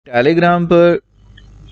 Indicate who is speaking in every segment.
Speaker 1: Telegram पर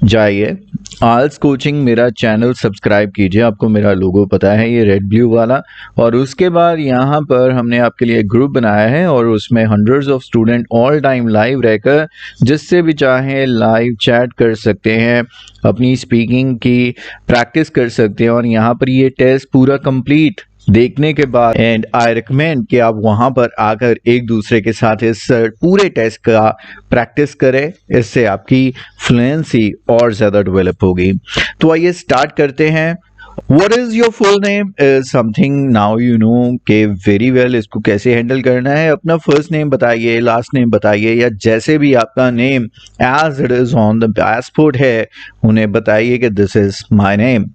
Speaker 1: जाइए, आल्स coaching मेरा चैनल सब्सक्राइब कीजिए। आपको मेरा लोगो पता है, ये रेड ब्लू वाला। और उसके बाद यहाँ पर हमने आपके लिए एक ग्रुप बनाया है और उसमें hundreds of student all time live रहकर जिससे भी चाहें लाइव चैट कर सकते हैं, अपनी स्पीकिंग की प्रैक्टिस कर सकते हैं। और यहाँ पर ये टेस्ट पूरा कंप्लीट देखने के बाद एंड आई रिकमेंड कि आप वहां पर आकर एक दूसरे के साथ इस पूरे टेस्ट का प्रैक्टिस करें। इससे आपकी फ्लुएंसी और ज़्यादा डेवलप होगी। तो आइए स्टार्ट करते हैं। What is your full name is something now you know के very well इसको कैसे हैंडल करना है। अपना फर्स्ट नेम बताइए, लास्ट नेम बताइए, या जैसे भी आपका name as it is on the passport है उन्हें बताइए कि this is my name।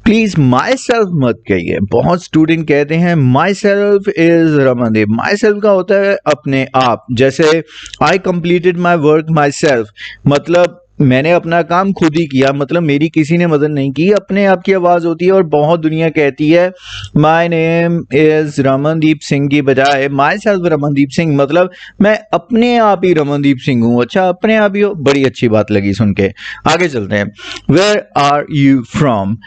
Speaker 1: Please my self मत कहिए। बहुत स्टूडेंट कहते हैं my self is Ramandeep. My self का होता है अपने आप, जैसे I completed my work my self, मतलब मैंने अपना काम खुद ही किया, मतलब मेरी किसी ने मदद नहीं की। अपने आप की आवाज होती है और बहुत दुनिया कहती है my name is Ramandeep Singh की बजाय माई सेल्फ रमनदीप सिंह, मतलब मैं अपने आप ही रमनदीप सिंह हूँ। अच्छा, अपने आप ही हो, बड़ी अच्छी बात लगी सुन के। आगे चलते हैं। Where are you from?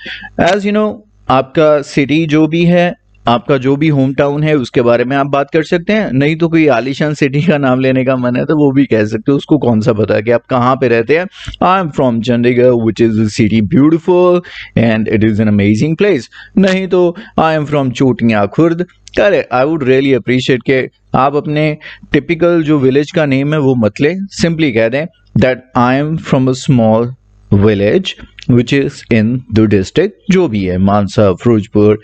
Speaker 1: As you know, आपका सिटी जो भी है, आपका जो भी होम टाउन है उसके बारे में आप बात कर सकते हैं। नहीं तो कोई आलीशान सिटी का नाम लेने का मन है तो वो भी कह सकते हो, उसको कौन सा पता है कि आप कहाँ पे रहते हैं। आई am from Chandigarh which is a city beautiful and it is an amazing place. नहीं तो आई एम फ्रॉम चोटियां खुर्द। अरे आई वुड रियली अप्रिशिएट के आप अपने टिपिकल जो विलेज का नेम है वो मत लें, सिंपली कह दें that I am from a small village which is in the district, जो भी है, Mansa, Firozpur,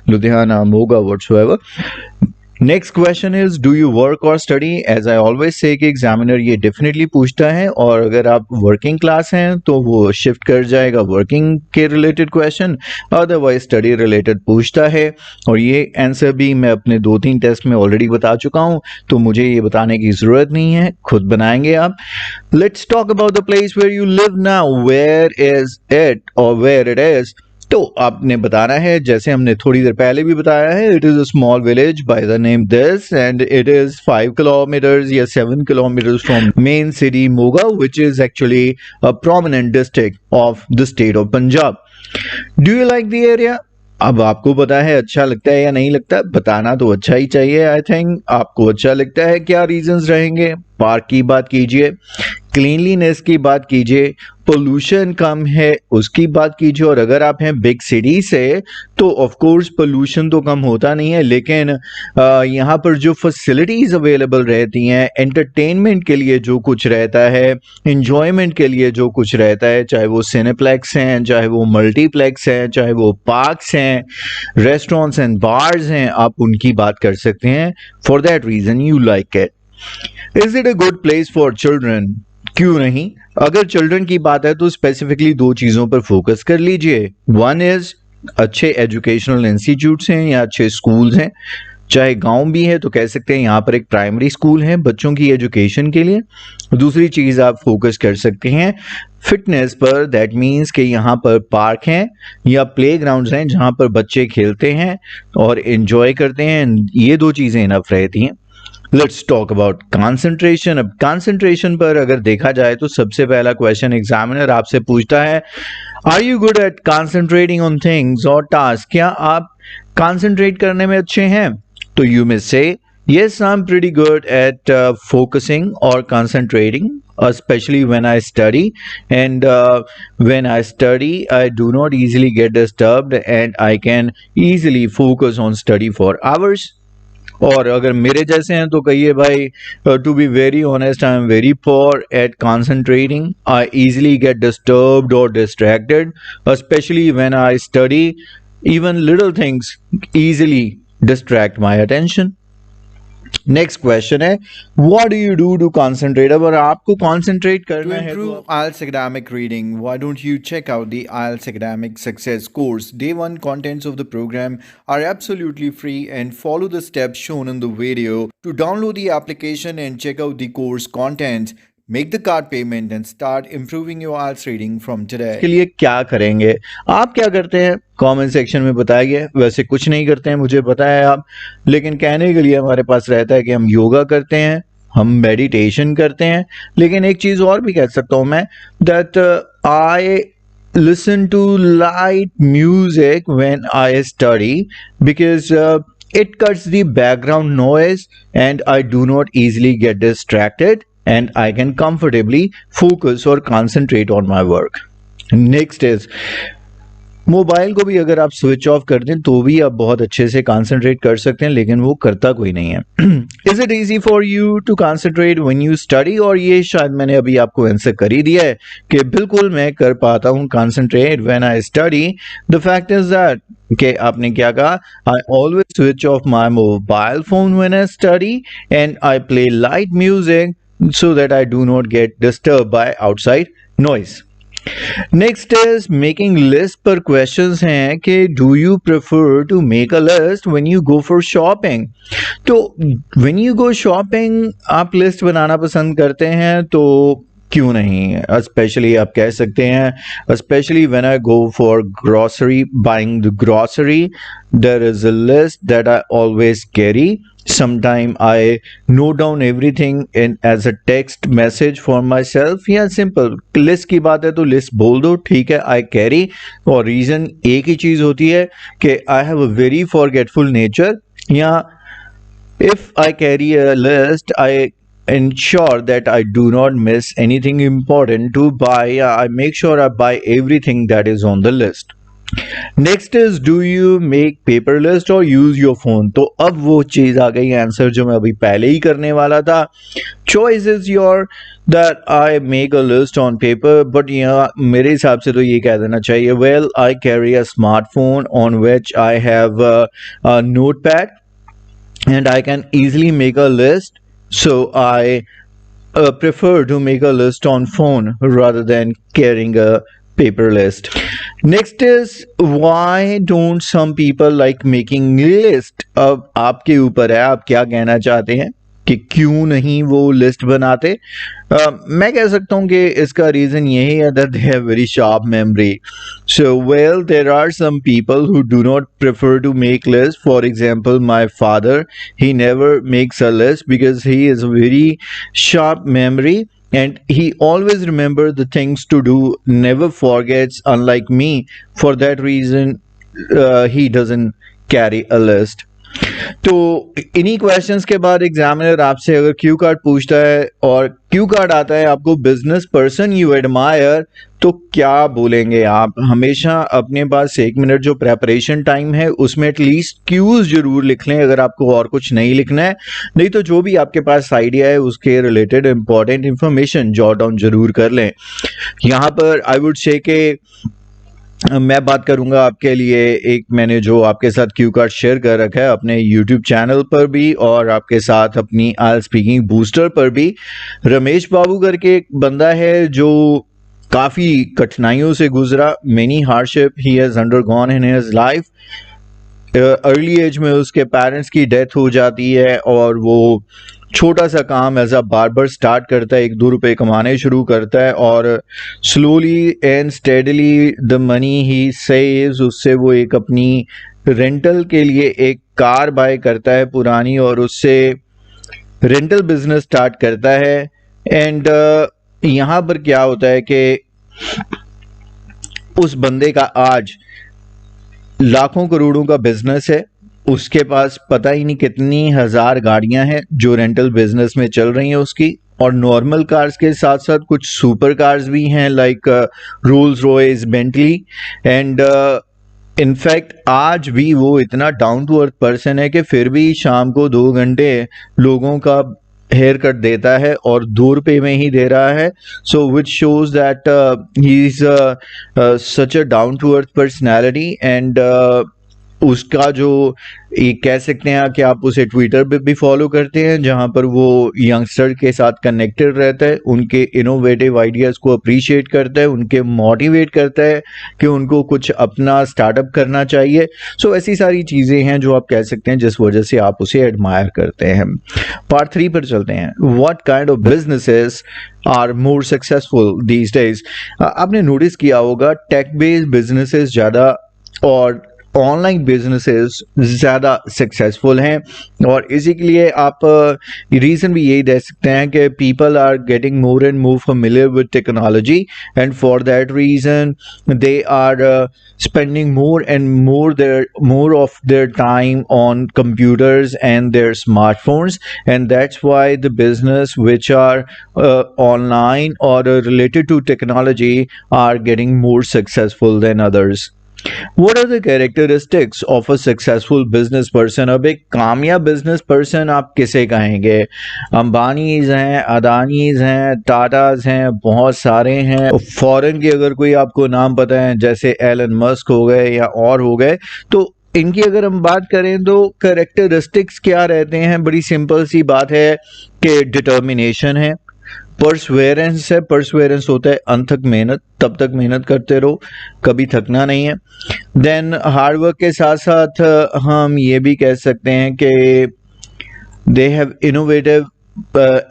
Speaker 1: Ludhiana, Moga, whatsoever। Next question is do you work or study? As I always say कि एग्जामिनर ये डेफिनेटली पूछता है, और अगर आप वर्किंग क्लास हैं तो वो शिफ्ट कर जाएगा वर्किंग के related question, otherwise study related पूछता है। और ये आंसर भी मैं अपने 2-3 टेस्ट में ऑलरेडी बता चुका हूं, तो मुझे ये बताने की जरूरत नहीं है, खुद बनाएंगे आप। Let's talk about the place where you live now. Where is it और वेयर इट इज? तो आपने बताना है, जैसे हमने थोड़ी देर पहले भी बताया है, it is a small village by the name this and it is 5 kilometres या 7 kilometres from main city Moga which is actually a prominent district of the state of Punjab. Do you like the area? अब आपको पता है अच्छा लगता है या नहीं लगता, बताना तो अच्छा ही चाहिए। आई थिंक आपको अच्छा लगता है। क्या रीजंस रहेंगे? पार्क की बात कीजिए, क्लीनलीनेस की बात कीजिए, पोल्यूशन कम है उसकी बात कीजिए। और अगर आप हैं बिग सिटी से तो ऑफ कोर्स पोल्यूशन तो कम होता नहीं है, लेकिन यहाँ पर जो फैसिलिटीज अवेलेबल रहती हैं, एंटरटेनमेंट के लिए जो कुछ रहता है, इंजॉयमेंट के लिए जो कुछ रहता है, चाहे वो सिनेप्लेक्स हैं, चाहे वो मल्टीप्लेक्स हैं, चाहे वो पार्क्स हैं, रेस्टोरेंट्स एंड बार्स हैं, आप उनकी बात कर सकते हैं। For that reason you like it. Is it a good place for children? क्यों नहीं। अगर चिल्ड्रन की बात है तो स्पेसिफिकली 2 चीजों पर फोकस कर लीजिए। वन इज अच्छे एजुकेशनल इंस्टीट्यूट्स हैं या अच्छे स्कूल्स हैं, चाहे गांव भी है तो कह सकते हैं यहाँ पर एक प्राइमरी स्कूल है बच्चों की एजुकेशन के लिए। दूसरी चीज आप फोकस कर सकते हैं फिटनेस पर, दैट मीन्स कि यहाँ पर पार्क हैं या प्ले ग्राउंड्स हैं जहाँ पर बच्चे खेलते हैं और एंजॉय करते हैं। ये 2 चीजें इनफ रहती हैं। Let's talk about concentration. अब कंसंट्रेशन पर अगर देखा जाए तो सबसे पहला क्वेश्चन एग्जामिनर आपसे पूछता है, are you good at concentrating on things और टास्क? क्या आप कंसंट्रेट करने में अच्छे हैं? तो यू मे से yes, I'm pretty good at focusing or concentrating, especially when I study. And when I study, I do not easily get disturbed and I can easily focus on study for hours. और अगर मेरे जैसे हैं तो कहिए भाई, to be very honest, I am very poor at concentrating. I easily get disturbed और distracted, especially when I study. Even little things easily distract my attention. Next question है, what do you do to concentrate? अगर आपको concentrate करना है तो
Speaker 2: IELTS academic reading, why don't you check out the IELTS academic success course? Day 1 contents of the program are absolutely free and follow the steps shown in the video. To download the application and check out the course content, make the card payment and start improving your IELTS reading from today.
Speaker 1: के लिए क्या करेंगे? आप क्या करते हैं comment section में बताइए। वैसे कुछ नहीं करते हैं, मुझे पता है आप, लेकिन कहने के लिए हमारे पास रहता है कि हम योगा करते हैं, हम मेडिटेशन करते हैं, लेकिन एक चीज और भी कह सकता हूं मैं, that I listen to light music when I study because it cuts the background noise and I do not easily get distracted and I can comfortably focus or concentrate on my work. Next is, mobile को भी अगर आप switch off कर दें तो भी आप बहुत अच्छे से कंसंट्रेट कर सकते हैं, लेकिन वो करता कोई नहीं है. Is it easy for you to concentrate when you study? और ये शायद मैंने अभी आपको आंसर कर ही दिया है कि बिल्कुल मैं कर पाता हूँ concentrate when I study. The fact is that कि आपने क्या कहा, I always switch of my mobile phone when I study and I play light music so that I do not get disturbed by outside noise. Next is making list पर questions हैं कि do you prefer to make a list when you go for shopping? तो when you go shopping आप list बनाना पसंद करते हैं, तो क्यों नहीं? स्पेशली आप कह सकते हैं, specially when I go for grocery, buying the grocery, there is a list that I always carry. Sometime I note down everything in as a text message for myself. या simple list की बात है तो list बोल दो, ठीक है, I carry. और reason एक ही चीज होती है कि I have a very forgetful nature. या if I carry a list, I ensure that I do not miss anything important to buy. I make sure I buy everything that is on the list. Next is do you make paper list और use your phone? तो अब वो चीज आ गई answer जो मैं अभी पहले ही करने वाला था. Choice is your that I make a list on paper, but यहाँ मेरे हिसाब से तो ये कह देना चाहिए, well I carry a smartphone on which I have a note pad and I can easily make a list, so I prefer to make a list on phone rather than carrying a paper list. Next is, why don't some people like making list? अब आपके ऊपर है, आप क्या कहना चाहते हैं कि क्यों नहीं वो लिस्ट बनाते. मैं कह सकता हूँ कि इसका रीजन यही है that they have very sharp memory. So well, there are some people who do not prefer to make list. For example, my father, he never makes a list because he is a very sharp memory and he always remember the things to do, never forgets, unlike me. For that reason he doesn't carry a list. तो इन्हीं questions के बाद examiner आपसे अगर Q card पूछता है और Q card आता है आपको बिजनेस पर्सन यू एडमायर, तो क्या बोलेंगे आप? हमेशा अपने पास 1 मिनट जो प्रेपरेशन टाइम है उसमें एटलीस्ट क्यूज जरूर लिख लें अगर आपको और कुछ नहीं लिखना है. नहीं तो जो भी आपके पास आइडिया है उसके related important information jot down जरूर कर लें. यहाँ पर आई वुड से कि मैं बात करूंगा आपके लिए, एक मैंने जो आपके साथ क्यू कार्ड शेयर कर रखा है अपने YouTube चैनल पर भी और आपके साथ अपनी आइल स्पीकिंग बूस्टर पर भी. रमेश बाबू करके एक बंदा है जो काफ़ी कठिनाइयों से गुजरा, many hardship he has undergone in his life. Early age में उसके पेरेंट्स की डेथ हो जाती है और वो छोटा सा काम एज अ बार्बर स्टार्ट करता है, 1-2 रुपए कमाने शुरू करता है और slowly and steadily the money he saves, उससे वो एक अपनी रेंटल के लिए एक कार बाय करता है पुरानी और उससे रेंटल बिजनेस स्टार्ट करता है. एंड यहाँ पर क्या होता है कि उस बंदे का आज लाखों करोड़ों का बिजनेस है, उसके पास पता ही नहीं कितनी हजार गाड़ियां हैं जो रेंटल बिजनेस में चल रही हैं उसकी, और नॉर्मल कार्स के साथ साथ कुछ सुपर कार्स भी हैं like Rolls Royce, Bentley. And in fact आज भी वो इतना डाउन टू अर्थ पर्सन है कि फिर भी शाम को 2 घंटे लोगों का हेयर कट देता है और 2 रुपये में ही दे रहा है. So which shows that he is such a down to earth personality. And उसका जो ये कह सकते हैं कि आप उसे ट्विटर पे भी फॉलो करते हैं जहां पर वो यंगस्टर के साथ कनेक्टेड रहता है, उनके इनोवेटिव आइडियाज को अप्रिशिएट करता है, उनके मोटिवेट करता है कि उनको कुछ अपना स्टार्टअप करना चाहिए. सो ऐसी सारी चीज़ें हैं जो आप कह सकते हैं जिस वजह से आप उसे एडमायर करते हैं. पार्ट 3 पर चलते हैं. What kind of businesses are more successful these days? आपने नोटिस किया होगा टेक बेस्ड बिजनेसेस ज़्यादा और ऑनलाइन बिजनेसेस ज़्यादा सक्सेसफुल हैं, और इसी के लिए आप रीज़न भी यही दे सकते हैं कि people are getting more and more familiar with technology, and for that reason they are spending more of their time on computers and their smartphones, and that's why the business which are online or related to technology are getting more successful than others. What are the characteristics of a successful business person? अब एक कामयाब business person आप किसे कहेंगे? अंबानीज हैं, अदानीज हैं, Tatas हैं, बहुत सारे हैं। फॉरेन के अगर कोई आपको नाम पता है, जैसे एलन मस्क हो गए या और हो गए, तो इनकी अगर हम बात करें तो कैरेक्टरिस्टिक्स क्या रहते हैं? बड़ी सिंपल सी बात है कि डिटर्मिनेशन है, परसवेरेंस है। परसवेरेंस होता है अंत तक मेहनत, तब तक मेहनत करते रहो, कभी थकना नहीं है। देन हार्डवर्क के साथ साथ हम ये भी कह सकते हैं कि they have innovative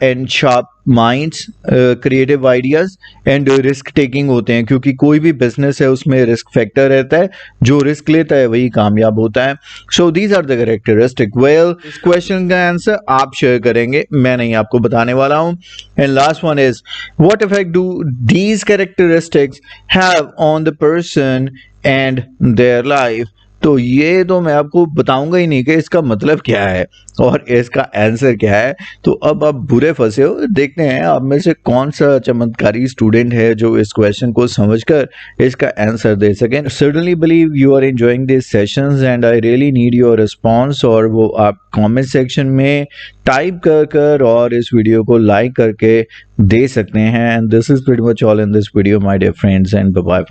Speaker 1: and sharp minds, creative ideas and risk taking होते हैं, क्योंकि कोई भी बिजनेस है उसमें रिस्क फैक्टर रहता है, जो रिस्क लेता है वही कामयाब होता है। So these are the characteristic. Well, इस क्वेश्चन का आंसर आप शेयर करेंगे, मैं नहीं आपको बताने वाला हूं। And last one is, what effect do these characteristics have on the person and their life? तो ये तो मैं आपको बताऊंगा ही नहीं कि इसका मतलब क्या है और इसका आंसर क्या है। तो अब आप बुरे फंसे हो। देखते हैं आप में से कौन सा चमत्कारी स्टूडेंट है जो इस क्वेश्चन को समझकर इसका आंसर दे सकें। Certainly believe you are enjoying this sessions and I really need your response, और वो आप कमेंट सेक्शन में टाइप कर और इस वीडियो को लाइक करके दे सकते हैं। And this is pretty much all in this video my dear friends, and bye bye.